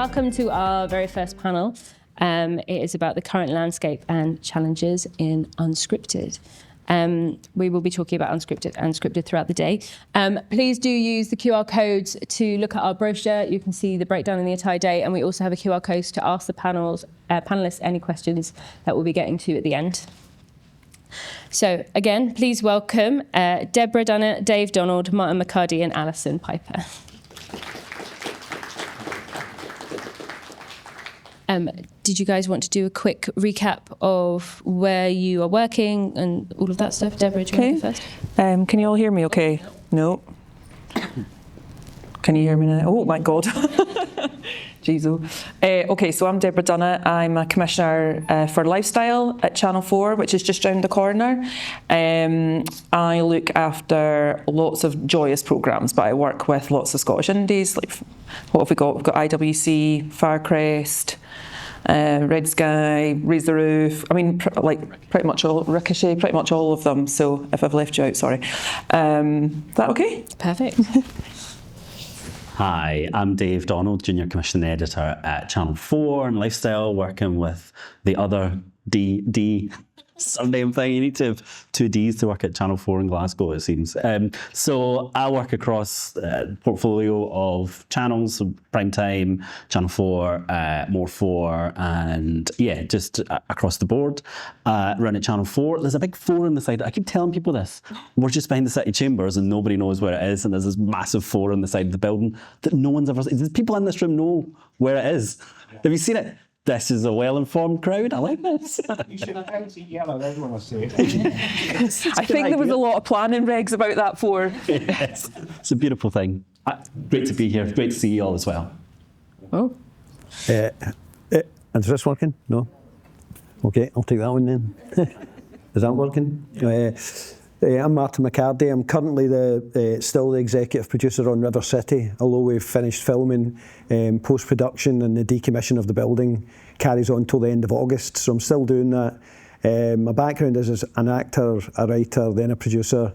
welcome to our very first panel. It is about the current landscape and challenges in unscripted. We will be talking about unscripted and scripted throughout the day. Please do use the QR codes to look at our brochure. You can see the breakdown in the entire day, and we also have a QR code to ask the panelists any questions that we'll be getting to at the end. So again, please welcome Deborah Dunnett, Dave Donald, Martin McCardie and Alison Piper. Did you guys want to do a quick recap of where you are working and all of that stuff? Deborah, do you want to go first? Can you all hear me okay? No? Can you hear me now? Oh my God. Jeez. Okay, so I'm Deborah Dunnett. I'm a commissioner for lifestyle at Channel 4, which is just round the corner. I look after lots of joyous programmes, but I work with lots of Scottish indies. Like, what have we got? We've got IWC, Firecrest, Red Sky, Raise the Roof. I mean, pretty much all, Ricochet, pretty much all of them. So if I've left you out, sorry. Is that okay? Perfect. Hi, I'm Dave Donald, Junior Commissioning Editor at Channel 4 and Lifestyle, working with the other D surname thing. You need to have two Ds to work at Channel 4 in Glasgow, it seems. So I work across a portfolio of channels, so Primetime, Channel 4, More 4, and yeah, just across the board. Run at Channel 4. There's a big 4 on the side. I keep telling people this. We're just behind the City Chambers and nobody knows where it is, and there's this massive 4 on the side of the building that no one's ever seen. People in this room know where it is. Have you seen it? This is a well-informed crowd. I like this. You should have had yellow, everyone will see it. I think there was a lot of planning regs about that 4. Yes. It's a beautiful thing. Great to be here. Great to see you all as well. Oh. Is this working? No? Okay, I'll take that one then. Is that working? I'm Martin McCardie. I'm currently still the executive producer on River City, although we've finished filming. Post-production and the decommission of the building carries on till the end of August, so I'm still doing that. My background is as an actor, a writer, then a producer,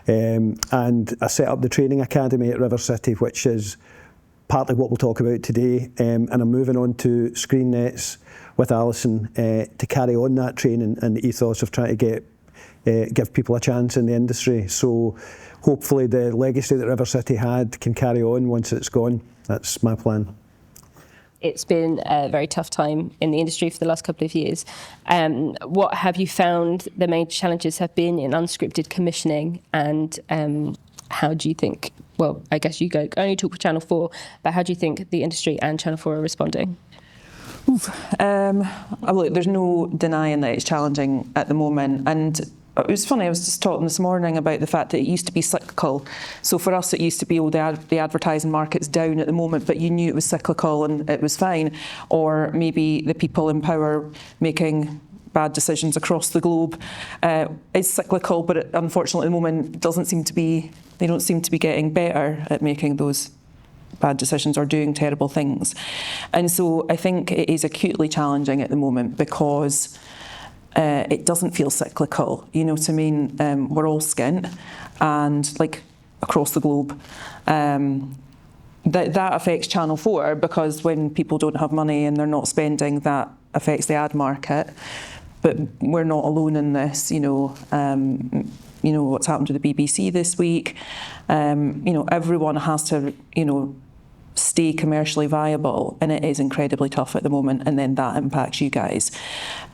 and I set up the training academy at River City, which is partly what we'll talk about today, and I'm moving on to Screen Nets with Alison to carry on that training and the ethos of trying to give people a chance in the industry. So hopefully the legacy that River City had can carry on once it's gone. That's my plan. It's been a very tough time in the industry for the last couple of years. What have you found the main challenges have been in unscripted commissioning, and how do you think, well, I guess you only talk for Channel 4, but how do you think the industry and Channel 4 are responding? Look, there's no denying that it's challenging at the moment, and it was funny, I was just talking this morning about the fact that it used to be cyclical. So for us it used to be, the advertising market's down at the moment, but you knew it was cyclical and it was fine. Or maybe the people in power making bad decisions across the globe is cyclical, but it, unfortunately at the moment they don't seem to be getting better at making those bad decisions or doing terrible things. And so I think it is acutely challenging at the moment because it doesn't feel cyclical, you know what I mean? We're all skint, and like across the globe. That affects Channel 4 because when people don't have money and they're not spending, that affects the ad market. But we're not alone in this, you know what's happened to the BBC this week. Everyone has to, stay commercially viable, and it is incredibly tough at the moment, and then that impacts you guys.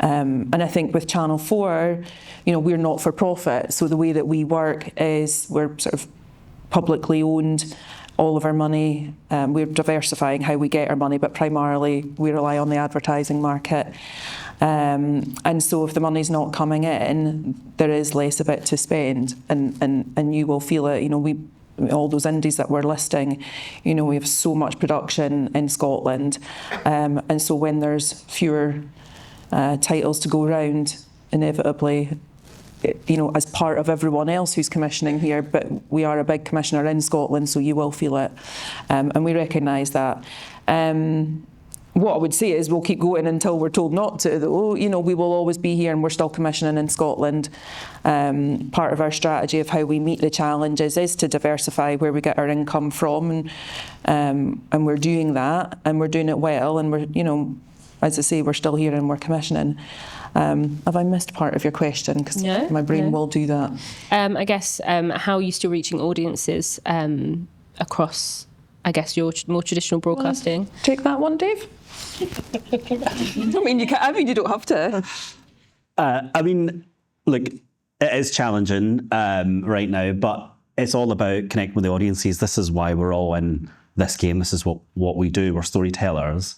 And I think with Channel 4, we're not for profit, so the way that we work is we're sort of publicly owned. All of our money, we're diversifying how we get our money, but primarily we rely on the advertising market. And so if the money's not coming in, there is less of it to spend, and you will feel it. All those indies that we're listing, we have so much production in Scotland, and so when there's fewer titles to go around, inevitably, as part of everyone else who's commissioning here, but we are a big commissioner in Scotland, so you will feel it, and we recognise that. what I would say is we'll keep going until we're told not to, though. You know, we will always be here, and we're still commissioning in Scotland. Part of our strategy of how we meet the challenges is to diversify where we get our income from, and we're doing that, and we're doing it well, and we're, you know, as I say, we're still here and we're commissioning. Have I missed part of your question? Because my brain will do that. I guess how are you still reaching audiences across, I guess, your more traditional broadcasting? Take that one, Dave. I mean, you can't. I mean, you don't have to. I mean, look, it is challenging right now, but it's all about connecting with the audiences. This is why we're all in this game. This is what we do. We're storytellers,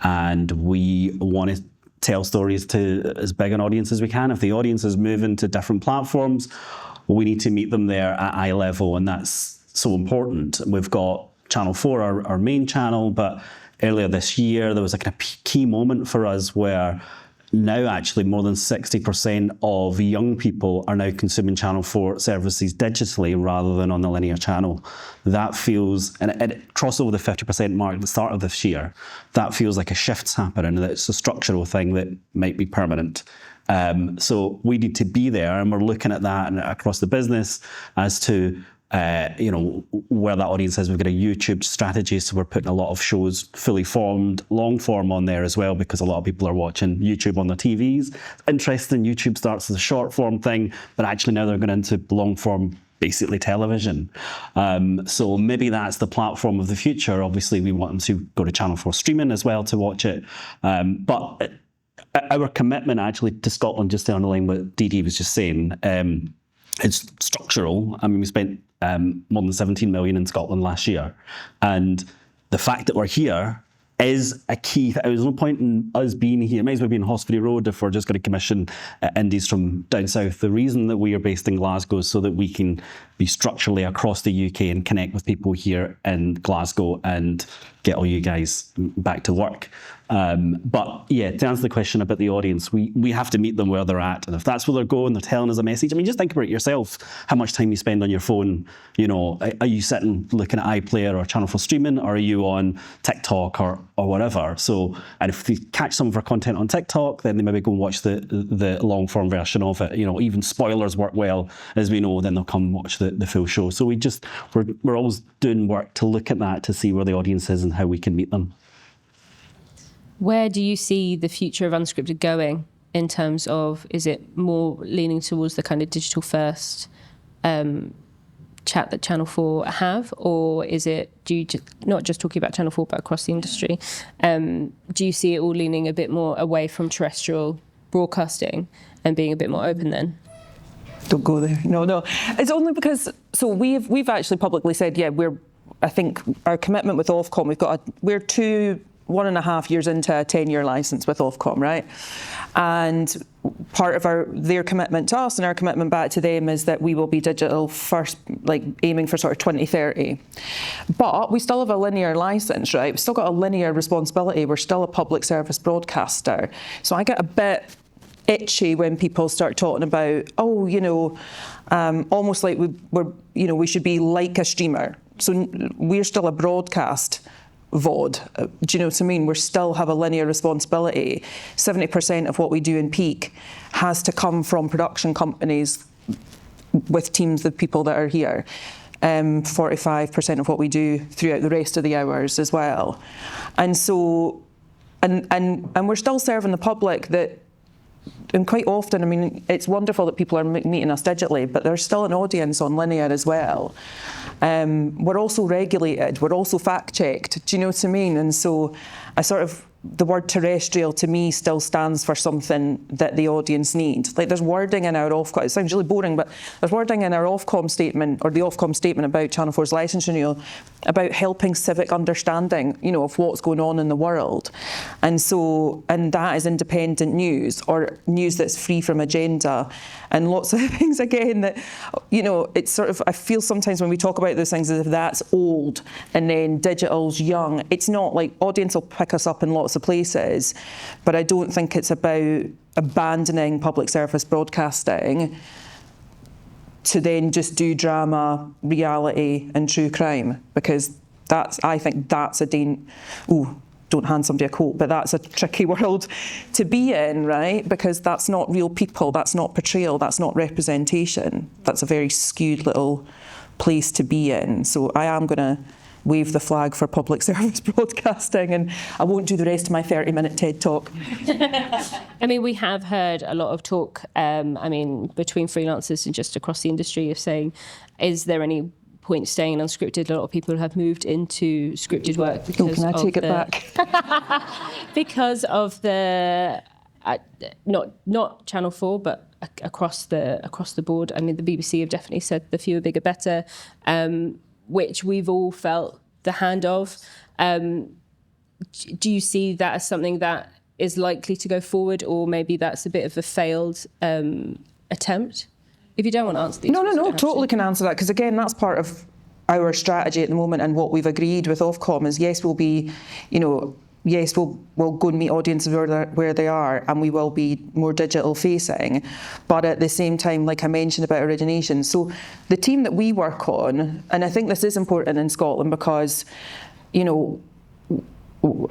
and we want to tell stories to as big an audience as we can. If the audience is moving to different platforms, we need to meet them there at eye level, and that's so important. We've got Channel 4, our main channel, but earlier this year there was a kind of key moment for us where now actually more than 60% of young people are now consuming Channel 4 services digitally rather than on the linear channel. That feels, and it crossed over the 50% mark at the start of this year. That feels like a shift's happening, and it's a structural thing that might be permanent. So we need to be there, and we're looking at that and across the business as to you know, where that audience is. We've got a YouTube strategy, so we're putting a lot of shows fully formed, long form on there as well, because a lot of people are watching YouTube on their TVs. Interesting, YouTube starts as a short form thing, but actually now they're going into long form, basically television. So maybe that's the platform of the future. Obviously, we want them to go to Channel 4 streaming as well to watch it. But our commitment actually to Scotland, just to underline what DD was just saying, it's structural. I mean, we spent more than 17 million in Scotland last year. And the fact that we're here is a key. There's no point in us being here. It might as well be in Hospital Road if we're just going to commission indies from down south. The reason that we are based in Glasgow is so that we can be structurally across the UK and connect with people here in Glasgow and get all you guys back to work. But yeah, to answer the question about the audience, we have to meet them where they're at. And if that's where they're going, they're telling us a message. I mean, just think about it yourself, how much time you spend on your phone. You know, are you sitting looking at iPlayer or Channel 4 streaming, or are you on TikTok or whatever? So, and if they catch some of our content on TikTok, then they maybe go and watch the long form version of it. You know, even spoilers work well, as we know, then they'll come watch the full show. So we're always doing work to look at that, to see where the audience is and how we can meet them. Where do you see the future of unscripted going in terms of, is it more leaning towards the kind of digital first chat that Channel 4 have, or is it, do you not just talking about Channel 4 but across the industry, do you see it all leaning a bit more away from terrestrial broadcasting and being a bit more open then? Don't go there. No. It's only because, so we've actually publicly said, yeah, I think our commitment with Ofcom, we're 1.5 years into a 10-year licence with Ofcom, right? And part of their commitment to us and our commitment back to them is that we will be digital first, like aiming for sort of 2030. But we still have a linear licence, right? We've still got a linear responsibility. We're still a public service broadcaster. So I get a bit itchy when people start talking about, almost like we should be like a streamer. So we're still a broadcast VOD. Do you know what I mean? We still have a linear responsibility. 70% of what we do in peak has to come from production companies with teams of people that are here. 45% of what we do throughout the rest of the hours as well. And so, and we're still serving the public that, and quite often, I mean, it's wonderful that people are meeting us digitally, but there's still an audience on linear as well. We're also regulated, we're also fact-checked, do you know what I mean? And so the word terrestrial to me still stands for something that the audience need. Like there's wording in our Ofcom, it sounds really boring, but there's wording in our Ofcom statement, or the Ofcom statement about Channel 4's licence renewal, about helping civic understanding, of what's going on in the world. And that is independent news, or news that's free from agenda, and lots of things again that, it's sort of, I feel sometimes when we talk about those things as if that's old and then digital's young. It's not. Like, audience will pick us up in lots of places, but I don't think it's about abandoning public service broadcasting to then just do drama, reality and true crime, because I think that's don't hand somebody a quote, but that's a tricky world to be in, right? Because that's not real people, that's not portrayal, that's not representation. That's a very skewed little place to be in. So I am going to wave the flag for public service broadcasting, and I won't do the rest of my 30-minute TED talk. I mean, we have heard a lot of talk, between freelancers and just across the industry of saying, is there any point staying in unscripted? A lot of people have moved into scripted work because can I take it back? because of the not Channel 4, but across the board. I mean, the BBC have definitely said the fewer, bigger, better, which we've all felt the hand of. Do you see that as something that is likely to go forward, or maybe that's a bit of a failed attempt? If you don't want to answer these, No, totally can answer that, because again, that's part of our strategy at the moment, and what we've agreed with Ofcom is, yes, we'll be, we'll go and meet audiences where they are, and we will be more digital facing, but at the same time, like I mentioned about origination, so the team that we work on, and I think this is important in Scotland because,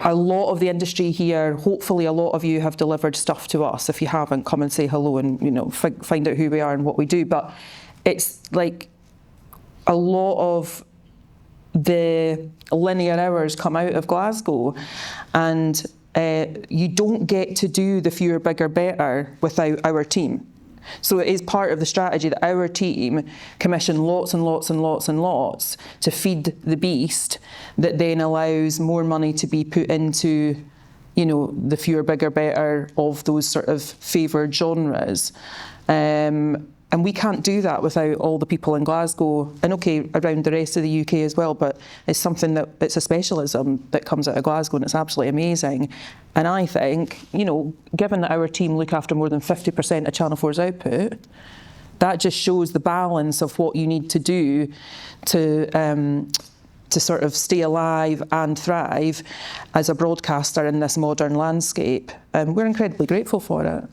a lot of the industry here, hopefully a lot of you have delivered stuff to us. If you haven't, come and say hello and find out who we are and what we do. But it's like a lot of the linear hours come out of Glasgow, and you don't get to do the fewer, bigger, better without our team. So it is part of the strategy that our team commission lots and lots and lots and lots to feed the beast, that then allows more money to be put into, the fewer, bigger, better of those sort of favoured genres. And we can't do that without all the people in Glasgow, and around the rest of the UK as well, but it's something that, it's a specialism that comes out of Glasgow, and it's absolutely amazing. And I think, given that our team look after more than 50% of Channel 4's output, that just shows the balance of what you need to do to sort of stay alive and thrive as a broadcaster in this modern landscape. We're incredibly grateful for it.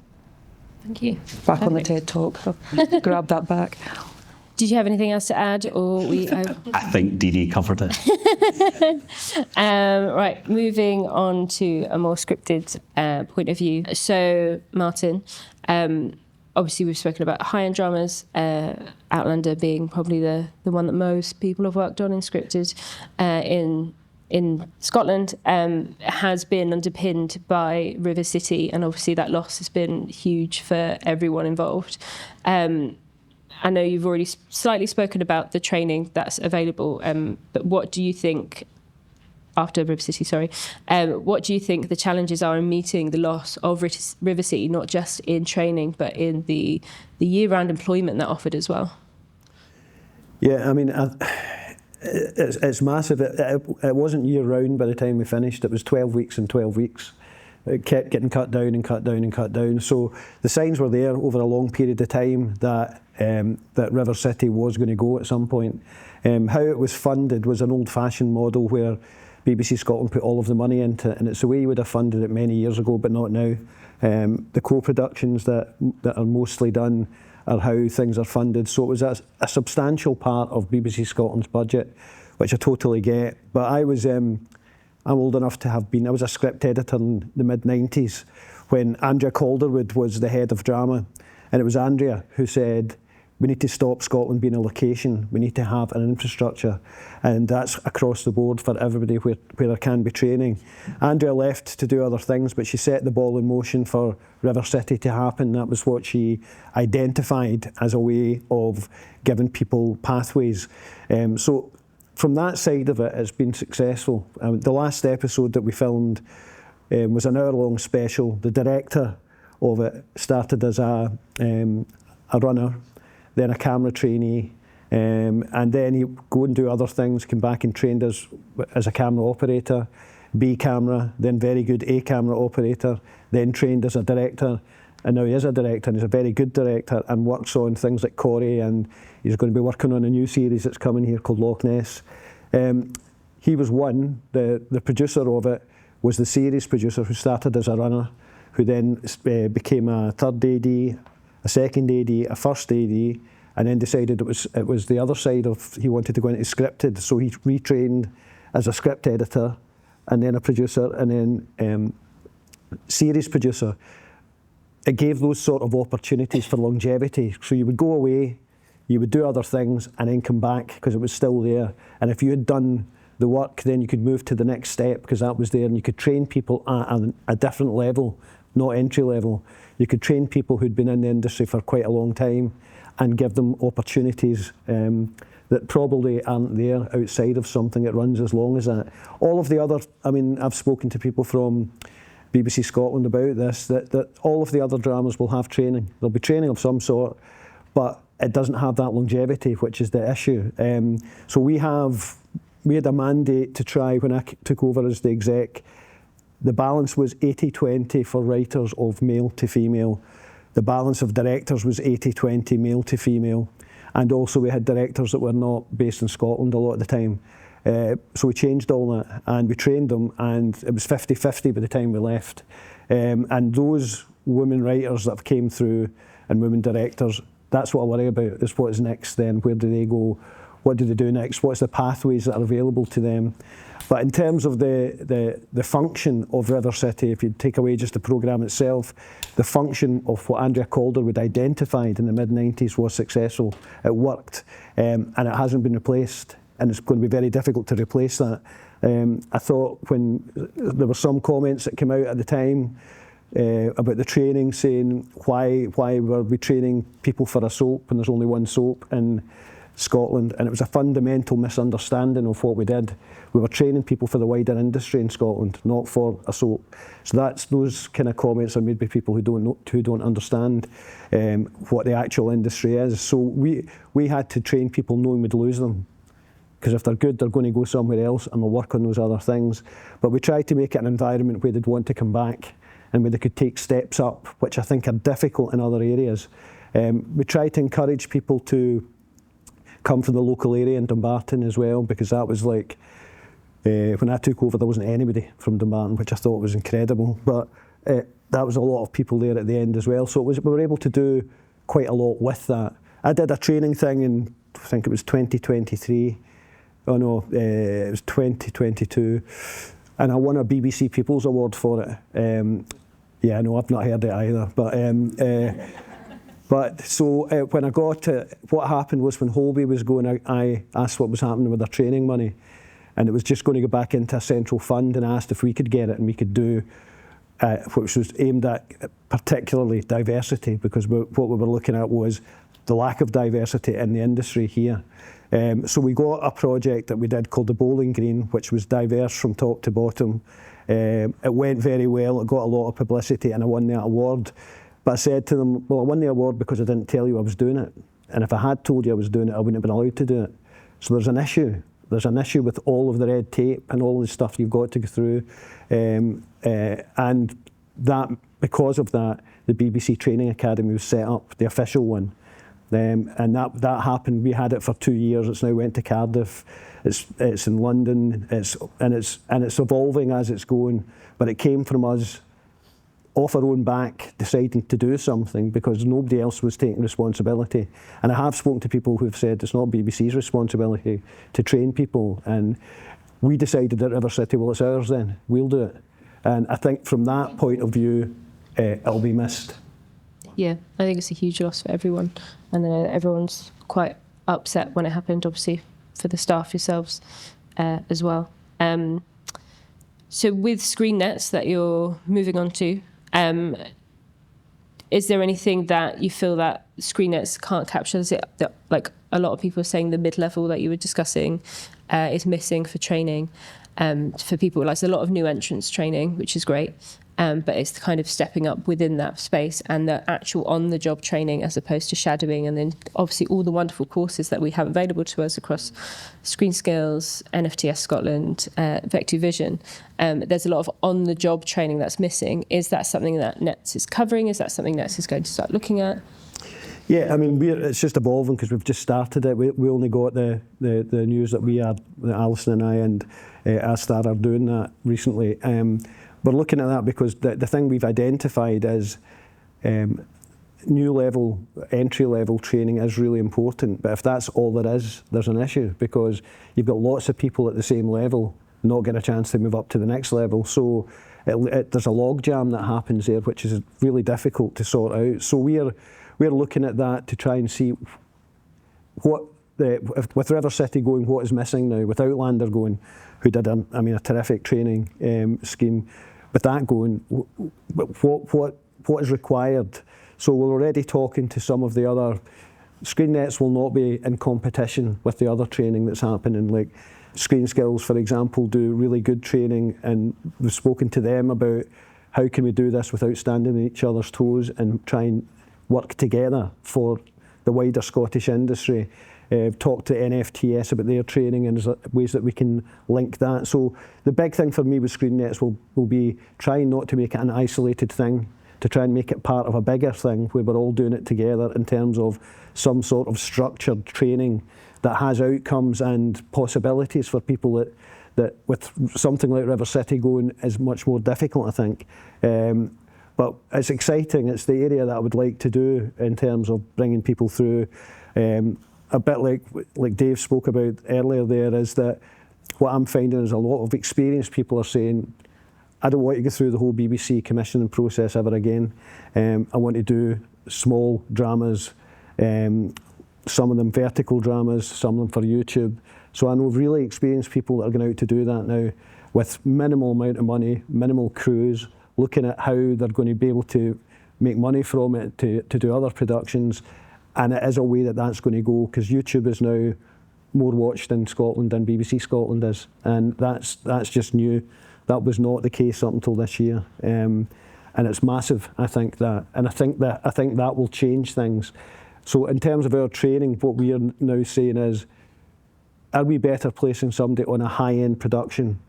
Thank you. Back on the TED Talk. I'll grab that back. Did you have anything else to add, or we? I think Dee covered it. Right, moving on to a more scripted point of view. So, Martin, obviously we've spoken about high-end dramas, Outlander being probably the one that most people have worked on in scripted in Scotland, has been underpinned by River City, and obviously that loss has been huge for everyone involved. I know you've already slightly spoken about the training that's available, but what do you think, after River City, what do you think the challenges are in meeting the loss of River City, not just in training, but in the year-round employment that offered as well? Yeah, I mean, it's massive. It wasn't year-round by the time we finished. It was 12 weeks and 12 weeks. It kept getting cut down and cut down and cut down. So the signs were there over a long period of time that River City was going to go at some point. How it was funded was an old-fashioned model where BBC Scotland put all of the money into it, and it's the way you would have funded it many years ago, but not now. The co-productions that are mostly done are how things are funded. So it was a substantial part of BBC Scotland's budget, which I totally get. But I'm old enough to have been, I was a script editor in the mid-90s when Andrea Calderwood was the head of drama. And it was Andrea who said, we need to stop Scotland being a location. We need to have an infrastructure. And that's across the board for everybody where there can be training. Andrea left to do other things, but she set the ball in motion for River City to happen. That was what she identified as a way of giving people pathways. So from that side of it, it's been successful. The last episode that we filmed was an hour-long special. The director of it started as a runner, then a camera trainee, and then he'd go and do other things, come back and trained as a camera operator, B camera, then very good A camera operator, then trained as a director, and now he is a director, and he's a very good director, and works on things like Corrie, and he's going to be working on a new series that's coming here called Loch Ness. He was one, the producer of it was the series producer who started as a runner, who then became a third AD, a second AD, a first AD, and then decided it was the other side of, he wanted to go into scripted, so he retrained as a script editor, and then a producer, and then series producer. It gave those sort of opportunities for longevity. So you would go away, you would do other things, and then come back because it was still there. And if you had done the work, then you could move to the next step because that was there, and you could train people at a different level, not entry level. You could train people who'd been in the industry for quite a long time and give them opportunities that probably aren't there outside of something that runs as long as that. All of the other, I mean, I've spoken to people from BBC Scotland about this, that all of the other dramas will have training. There'll be training of some sort, but it doesn't have that longevity, which is the issue. So we had a mandate to try, when I took over as the exec, the balance was 80-20 for writers of male to female. The balance of directors was 80-20 male to female. And also we had directors that were not based in Scotland a lot of the time. So we changed all that and we trained them, and it was 50-50 by the time we left. And those women writers that came through and women directors, that's what I worry about, is what is next then. Where do they go? What do they do next? What's the pathways that are available to them? But in terms of the function of River City, if you take away just the programme itself, the function of what Andrea Calderwood identified in the mid-90s was successful. It worked, and it hasn't been replaced, and it's going to be very difficult to replace that. I thought when there were some comments that came out at the time about the training, saying why were we training people for a soap when there's only one soap in Scotland, and it was a fundamental misunderstanding of what we did. We were training people for the wider industry in Scotland, not for a soap. So that's those kind of comments are made by people who don't understand what the actual industry is. So we had to train people knowing we'd lose them, because if they're good, they're going to go somewhere else and they'll work on those other things. But we tried to make it an environment where they'd want to come back and where they could take steps up, which I think are difficult in other areas. We tried to encourage people to come from the local area in Dumbarton as well, because that was like, when I took over, there wasn't anybody from Dumbarton, which I thought was incredible. But that was a lot of people there at the end as well. So we were able to do quite a lot with that. I did a training thing in, I think it was 2023. Oh no, it was 2022. And I won a BBC People's Award for it. Yeah, no, I've not heard it either. But so when I got to, what happened was when Holby was going, I asked what was happening with their training money, and it was just going to go back into a central fund, and I asked if we could get it and we could do, which was aimed at particularly diversity, because what we were looking at was the lack of diversity in the industry here. So we got a project that we did called the Bowling Green, which was diverse from top to bottom. It went very well, it got a lot of publicity, and I won that award. But I said to them, well, I won the award because I didn't tell you I was doing it. And if I had told you I was doing it, I wouldn't have been allowed to do it. So there's an issue. There's an issue with all of the red tape and all the stuff you've got to go through. And that, because of that, the BBC Training Academy was set up, the official one. And that happened. We had it for 2 years. It's now went to Cardiff. It's in London. It's evolving as it's going. But it came from us off our own back deciding to do something because nobody else was taking responsibility. And I have spoken to people who've said it's not BBC's responsibility to train people. And we decided at River City, well, it's ours then. We'll do it. And I think from that point of view, it'll be missed. Yeah, I think it's a huge loss for everyone. And then everyone's quite upset when it happened, obviously, for the staff yourselves as well. So with ScreenNets that you're moving on to, is there anything that you feel that ScreenNets can't capture? Is it that, like a lot of people are saying, the mid-level that you were discussing is missing for training for people? Like, there's a lot of new entrants training, which is great. But it's the kind of stepping up within that space and the actual on-the-job training as opposed to shadowing, and then obviously all the wonderful courses that we have available to us across Screen Skills, NFTS Scotland, Vector Vision. There's a lot of on-the-job training that's missing. Is that something that Nets is covering? Is that something Nets is going to start looking at? Yeah, I mean, it's just evolving because we've just started it. We only got the news that Alison and I and Astar are doing that recently. We're looking at that because the thing we've identified is new level, entry level training is really important. But if that's all there is, there's an issue because you've got lots of people at the same level not get a chance to move up to the next level. So there's a log jam that happens there, which is really difficult to sort out. So we're looking at that to try and see what, with River City going, what is missing now, with Outlander going, who did a terrific training scheme, with that going, what is required. So we're already talking to some of the other. ScreenNets will not be in competition with the other training that's happening. Like Screen Skills, for example, do really good training, and we've spoken to them about how can we do this without standing on each other's toes and try and work together for the wider Scottish industry. Talked to NFTS about their training, and there's ways that we can link that. So the big thing for me with ScreenNets will be trying not to make it an isolated thing, to try and make it part of a bigger thing where we're all doing it together in terms of some sort of structured training that has outcomes and possibilities for people that with something like River City going is much more difficult, I think. But it's exciting. It's the area that I would like to do in terms of bringing people through. A bit like Dave spoke about earlier there, is that what I'm finding is a lot of experienced people are saying, I don't want to go through the whole BBC commissioning process ever again. I want to do small dramas, some of them vertical dramas, some of them for YouTube. So I know really experienced people that are going out to do that now with minimal amount of money, minimal crews, looking at how they're going to be able to make money from it to do other productions. And it is a way that that's going to go, because YouTube is now more watched in Scotland than BBC Scotland is, and that's just new. That was not the case up until this year, and it's massive. I think that, and I think that will change things. So in terms of our training, what we are now saying is, are we better placing somebody on a high-end production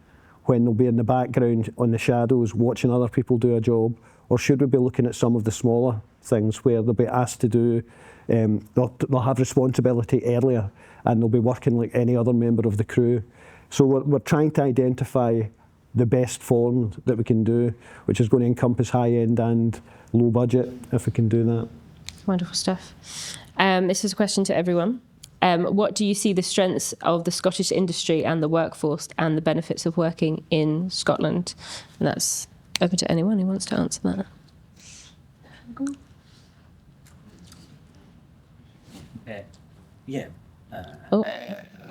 when they'll be in the background on the shadows watching other people do a job, or should we be looking at some of the smaller things where they'll be asked to do? They'll have responsibility earlier, and they'll be working like any other member of the crew. So we're trying to identify the best form that we can do, which is going to encompass high end and low budget, if we can do that. Wonderful stuff. This is a question to everyone. What do you see the strengths of the Scottish industry and the workforce and the benefits of working in Scotland? And that's open to anyone who wants to answer that.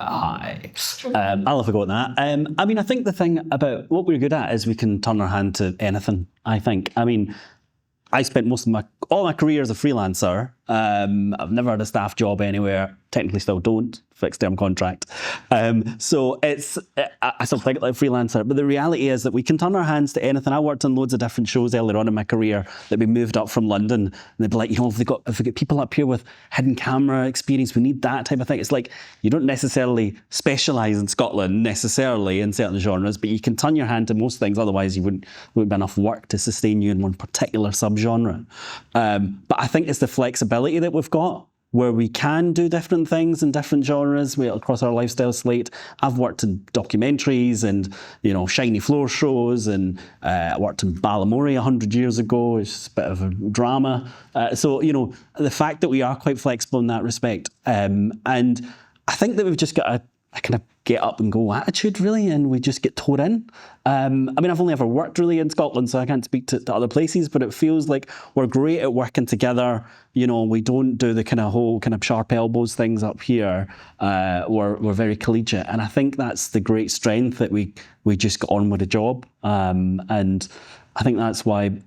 Hi. I'll have a go at that. I think the thing about what we're good at is we can turn our hand to anything, I think. I spent all my career as a freelancer. I've never had a staff job anywhere. Technically still don't, fixed term contract. So I still think like a freelancer, but the reality is that we can turn our hands to anything. I worked on loads of different shows earlier on in my career that we moved up from London, and they'd be like, if we got people up here with hidden camera experience, we need that type of thing. It's like, you don't necessarily specialise in Scotland necessarily in certain genres, but you can turn your hand to most things, otherwise you wouldn't be enough work to sustain you in one particular subgenre. But I think it's the flexibility that we've got, where we can do different things in different genres across our lifestyle slate. I've worked in documentaries and, shiny floor shows, and I worked in Balamory 100 years ago. It's a bit of a drama. So the fact that we are quite flexible in that respect. And I think that we've just got a kind of get up and go attitude, really, and we just get towed in. I've only ever worked really in Scotland, so I can't speak to other places, but it feels like we're great at working together. We don't do the whole sharp elbows things up here. We're very collegiate, and I think that's the great strength, that we just get on with the job. And I think that's why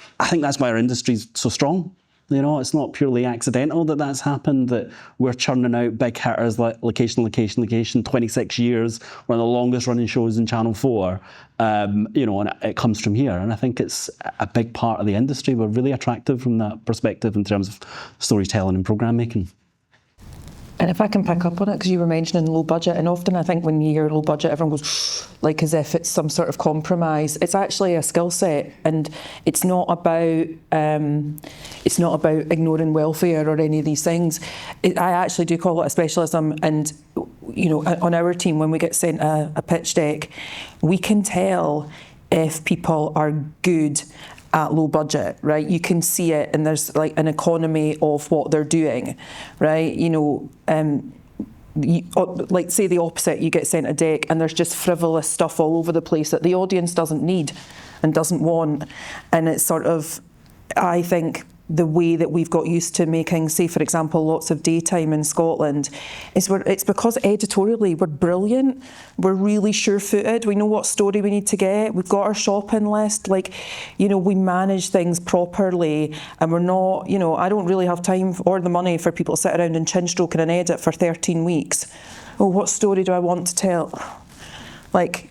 our industry's so strong. It's not purely accidental that that's happened, that we're churning out big hitters like Location, 26 years, one of the longest running shows in Channel 4, and it comes from here. And I think it's a big part of the industry. We're really attractive from that perspective in terms of storytelling and programme making. And if I can pick up on it, because you were mentioning low budget, and often I think when you hear low budget, everyone goes like as if it's some sort of compromise. It's actually a skill set, and it's not about ignoring welfare or any of these things. I actually do call it a specialism, and on our team, when we get sent a pitch deck, we can tell if people are good at low budget, right? You can see it, and there's like an economy of what they're doing, right? like say the opposite, you get sent a deck and there's just frivolous stuff all over the place that the audience doesn't need and doesn't want. And it's sort of, I think, the way that we've got used to making, say, for example, lots of daytime in Scotland, it's because editorially we're brilliant, we're really sure-footed, we know what story we need to get, we've got our shopping list, like, you know, we manage things properly, and we're not, you know, I don't really have time or the money for people to sit around and chin-stroking an edit for 13 weeks. Oh, what story do I want to tell? Like,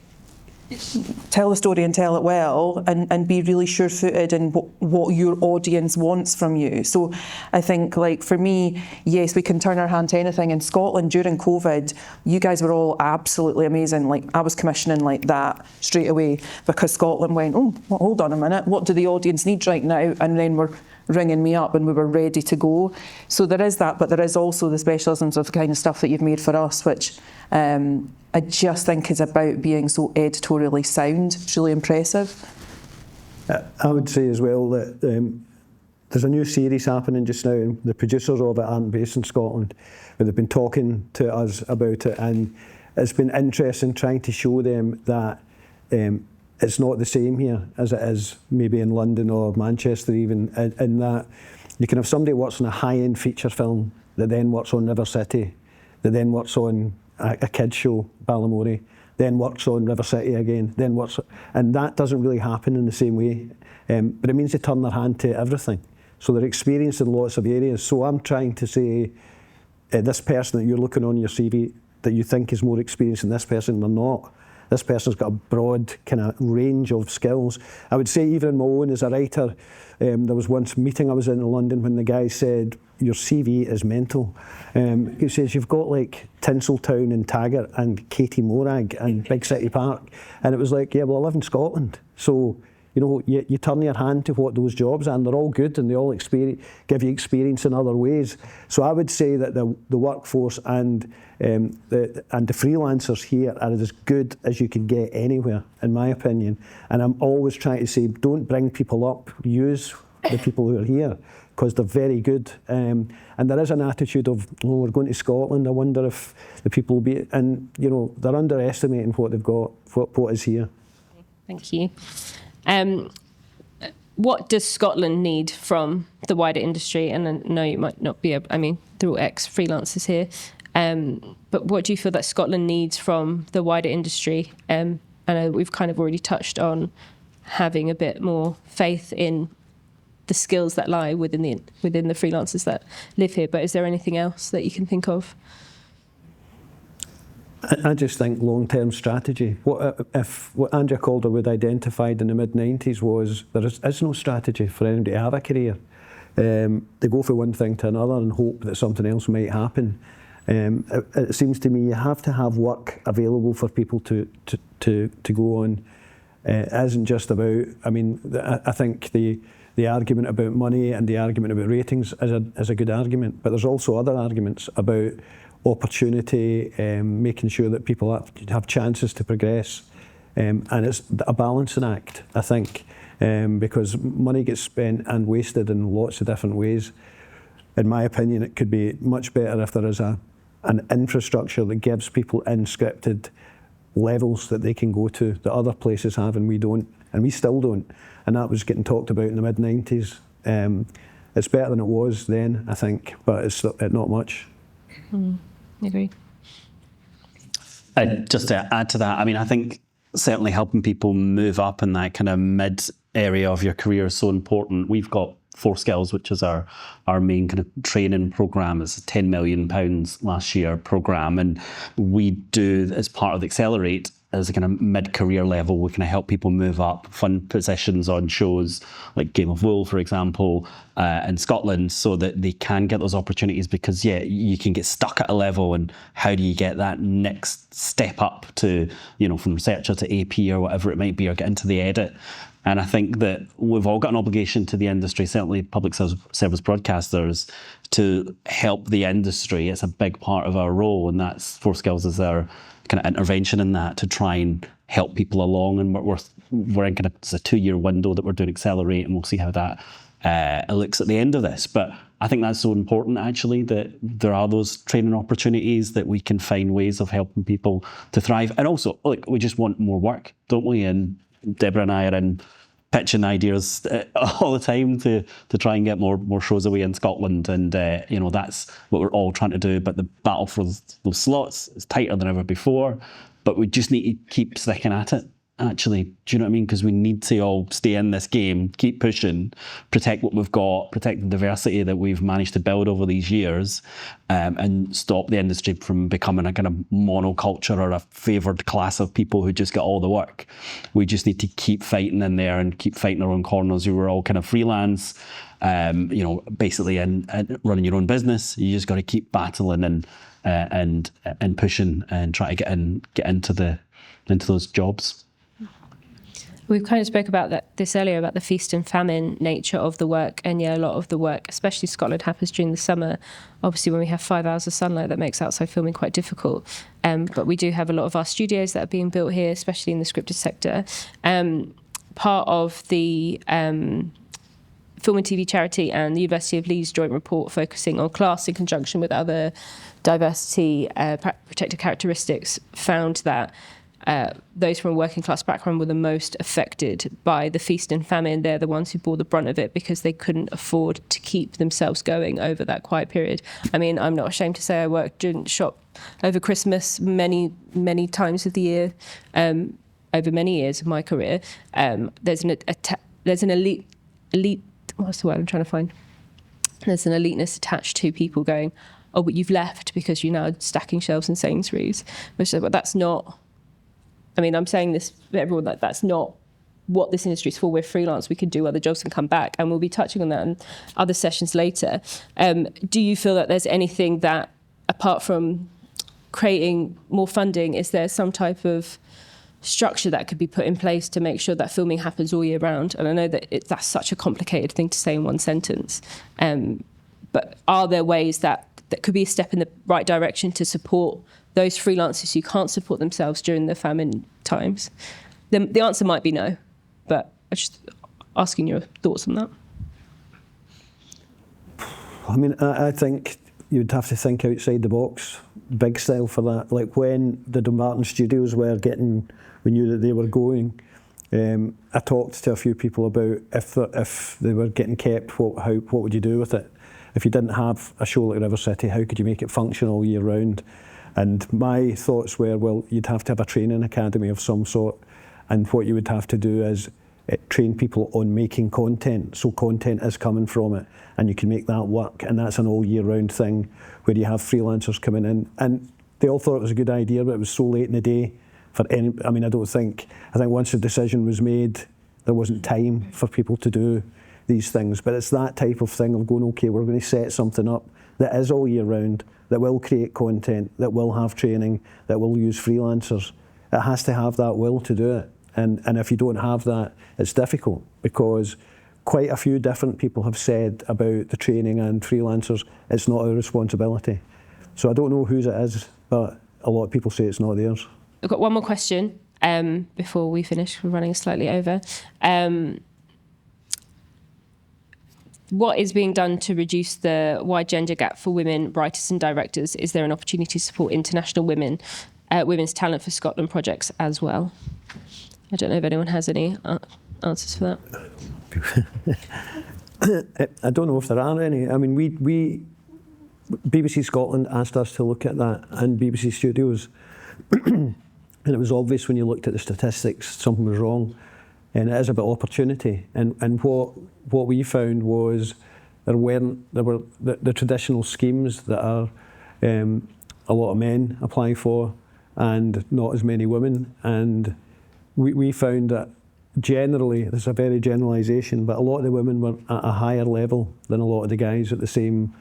tell the story and tell it well, and be really sure-footed in what your audience wants from you. So I think, like, for me, yes, we can turn our hand to anything. In Scotland during COVID, you guys were all absolutely amazing. Like, I was commissioning like that straight away because Scotland went, oh, well, hold on a minute, what do the audience need right now? And then we're ringing me up and we were ready to go. So there is that, but there is also the specialisms of the kind of stuff that you've made for us, which I just think is about being so editorially sound. It's really impressive. I would say as well that there's a new series happening just now, and the producers of it aren't based in Scotland, but they've been talking to us about it, and it's been interesting trying to show them that it's not the same here as it is maybe in London or Manchester even, in that you can have somebody works on a high-end feature film that then works on River City, that then works on a kids show, Balamory, then works on River City again, then works, and that doesn't really happen in the same way. But it means they turn their hand to everything. So they're experienced in lots of areas. So I'm trying to say, this person that you're looking on your CV that you think is more experienced than this person, they're not. This person's got a broad kind of range of skills. I would say even in my own as a writer, there was once a meeting I was in London when the guy said, your CV is mental. He says, you've got like Tinseltown and Taggart and Katie Morag and Big City Park. And it was like, yeah, well, I live in Scotland. So, you know, you turn your hand to what those jobs are, and they're all good and they all give you experience in other ways. So I would say that the workforce and the freelancers here are as good as you can get anywhere, in my opinion. And I'm always trying to say, don't bring people up, use the people who are here, because they're very good. And there is an attitude of, oh, we're going to Scotland, I wonder if the people will be, and you know, they're underestimating what they've got, what is here. Thank you. What does Scotland need from the wider industry? And I know you might not be, they're all ex-freelancers here, but what do you feel that Scotland needs from the wider industry? I know we've kind of already touched on having a bit more faith in the skills that lie within the freelancers that live here, but is there anything else that you can think of? I just think long-term strategy. What Andrea Calderwood identified in the mid-90s was there is no strategy for anybody to have a career. They go from one thing to another and hope that something else might happen. It seems to me you have to have work available for people to go on. It isn't just about, I think the argument about money and the argument about ratings is a good argument, but there's also other arguments about opportunity, making sure that people have chances to progress, and it's a balancing act, I think, because money gets spent and wasted in lots of different ways. In my opinion, it could be much better if there is an infrastructure that gives people unscripted levels that they can go to that other places have and we don't, and we still don't, and that was getting talked about in the mid-90s. It's better than it was then, I think, but it's not much. I agree. Just to add to that, I think certainly helping people move up in that kind of mid area of your career is so important. We've got 4 Skills, which is our main kind of training programme. It's a £10 million last year programme, and we do, as part of the Accelerate, as a kind of mid-career level, we can help people move up, fund positions on shows like Game of Wool, for example, in Scotland, so that they can get those opportunities, because, yeah, you can get stuck at a level, and how do you get that next step up to, from researcher to AP or whatever it might be, or get into the edit? And I think that we've all got an obligation to the industry, certainly public service broadcasters, to help the industry. It's a big part of our role, and that's 4 Skills is our kind of intervention in that, to try and help people along. And we're in kind of, it's a 2-year window that we're doing Accelerate, and we'll see how that it looks at the end of this. But I think that's so important, actually, that there are those training opportunities, that we can find ways of helping people to thrive. And also, like, we just want more work, don't we? And Deborah and I are in pitching ideas all the time to try and get more shows away in Scotland, and that's what we're all trying to do. But the battle for those slots is tighter than ever before, but we just need to keep sticking at it, actually. Do you know what I mean? Because we need to all stay in this game, keep pushing, protect what we've got, protect the diversity that we've managed to build over these years, and stop the industry from becoming a kind of monoculture or a favoured class of people who just get all the work. We just need to keep fighting in there and keep fighting our own corners. We were all kind of freelance, basically, and running your own business. You just got to keep battling and pushing and try to get into those jobs. We've kind of spoke about this earlier, about the feast and famine nature of the work. And yeah, a lot of the work, especially Scotland, happens during the summer. Obviously, when we have 5 hours of sunlight, that makes outside filming quite difficult. But we do have a lot of our studios that are being built here, especially in the scripted sector. Part of the Film and TV charity and the University of Leeds joint report focusing on class in conjunction with other diversity protected characteristics found that those from a working class background were the most affected by the feast and famine. They're the ones who bore the brunt of it because they couldn't afford to keep themselves going over that quiet period. I mean, I'm not ashamed to say I worked in shop over Christmas many, many times of the year, over many years of my career. There's an elite, what's the word I'm trying to find? There's an eliteness attached to people going, oh, but you've left because you're now stacking shelves in Sainsbury's. Which, but that's not, I mean, I'm saying this for everyone, that that's not what this industry is for. We're freelance, we can do other jobs and come back, and we'll be touching on that in other sessions later. Do you feel that there's anything that, apart from creating more funding, is there some type of structure that could be put in place to make sure that filming happens all year round? And I know that that's such a complicated thing to say in one sentence, but are there ways that could be a step in the right direction to support those freelancers who can't support themselves during the famine times? The answer might be no, but I'm just asking your thoughts on that. I mean, I think you'd have to think outside the box, big style for that. Like when the Dumbarton Studios we knew that they were going, I talked to a few people about if they were getting kept, what would you do with it? If you didn't have a show like River City, how could you make it function all year round? And my thoughts were, well, you'd have to have a training academy of some sort, and what you would have to do is train people on making content, so content is coming from it, and you can make that work, and that's an all year round thing where you have freelancers coming in. And they all thought it was a good idea, but it was so late in the day for any, I mean, I think once the decision was made, there wasn't time for people to do these things. But it's that type of thing of going, okay, we're going to set something up that is all year round, that will create content, that will have training, that will use freelancers. It has to have that will to do it. And if you don't have that, it's difficult, because quite a few different people have said about the training and freelancers, it's not our responsibility. So I don't know whose it is, but a lot of people say it's not theirs. I've got one more question before we finish. We're running slightly over. What is being done to reduce the wide gender gap for women writers and directors? Is there an opportunity to support international women's talent for Scotland projects as well? I don't know if anyone has any answers for that. I don't know if there are any. I mean, we BBC Scotland asked us to look at that, and BBC Studios, and it was obvious when you looked at the statistics, something was wrong. And it is about opportunity. And what we found was there were the traditional schemes that are a lot of men apply for, and not as many women. And we found that generally, there's a very generalisation, but a lot of the women were at a higher level than a lot of the guys when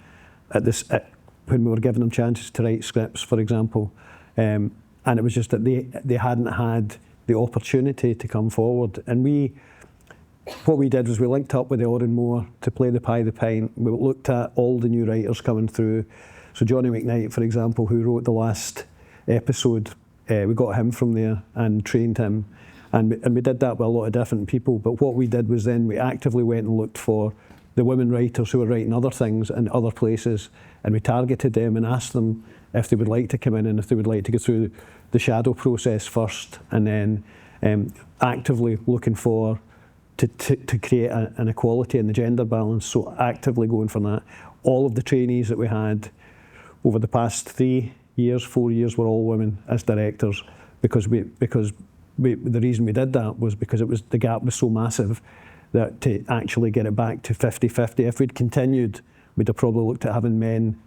we were giving them chances to write scripts, for example. And it was just that they hadn't had the opportunity to come forward. And what we did was we linked up with the Oran Moore to play the Pie the Pint. We looked at all the new writers coming through. So Johnny McKnight, for example, who wrote the last episode, we got him from there and trained him. And we did that with a lot of different people. But what we did was then we actively went and looked for the women writers who were writing other things in other places, and we targeted them and asked them if they would like to come in and if they would like to go through the shadow process first, and then actively looking to create an equality in the gender balance, so actively going for that. All of the trainees that we had over the past 4 years were all women as directors, because the reason we did that was because the gap was so massive that to actually get it back to 50-50, if we'd continued, we'd have probably looked at having men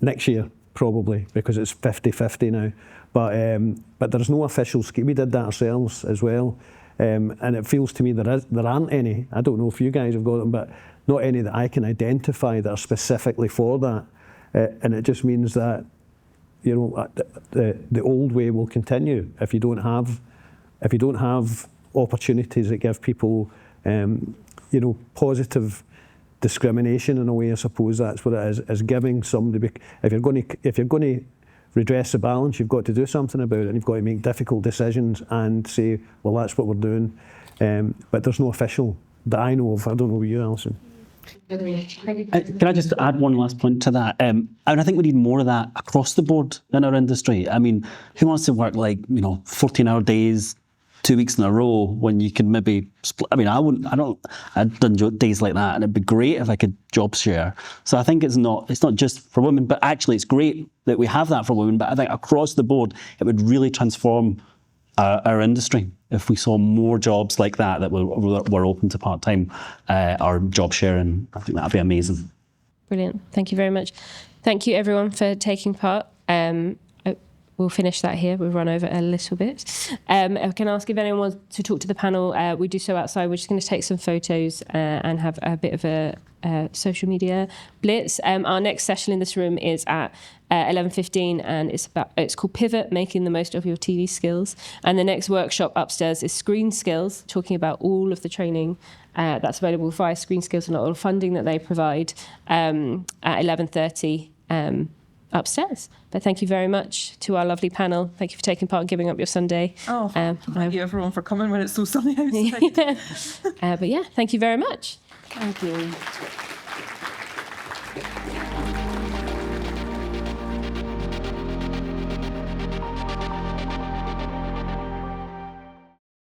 next year, probably, because it's 50-50 now. But there's no official scheme. We did that ourselves as well. And it feels to me there aren't any. I don't know if you guys have got them, but not any that I can identify that are specifically for that. And it just means that, you know, the old way will continue if you don't have opportunities that give people, you know, positive discrimination in a way. I suppose that's what it is giving somebody. If you're going to redress the balance, you've got to do something about it, and you've got to make difficult decisions and say, well, that's what we're doing. But there's no official that I know of. I don't know you, Alison. Can I just add one last point to that? And I think we need more of that across the board in our industry. I mean, who wants to work 14-hour days, 2 weeks in a row, when you can maybe split? I mean, I've done days like that, and it'd be great if I could job share. So I think it's not just for women, but actually it's great that we have that for women. But I think across the board, it would really transform our industry if we saw more jobs like that were open to part-time or job sharing. I think that'd be amazing. Brilliant. Thank you very much. Thank you everyone for taking part. We'll finish that here. We've run over a little bit. I can ask if anyone wants to talk to the panel. We do so outside. We're just going to take some photos and have a bit of a social media blitz. Our next session in this room is at 11:15, and it's called Pivot, Making the Most of Your TV Skills. And the next workshop upstairs is Screen Skills, talking about all of the training that's available via Screen Skills and all the funding that they provide at 11:30. Upstairs. But thank you very much to our lovely panel. Thank you for taking part and giving up your Sunday. Oh, thank you everyone for coming when it's so sunny outside. But yeah, thank you very much. Thank you.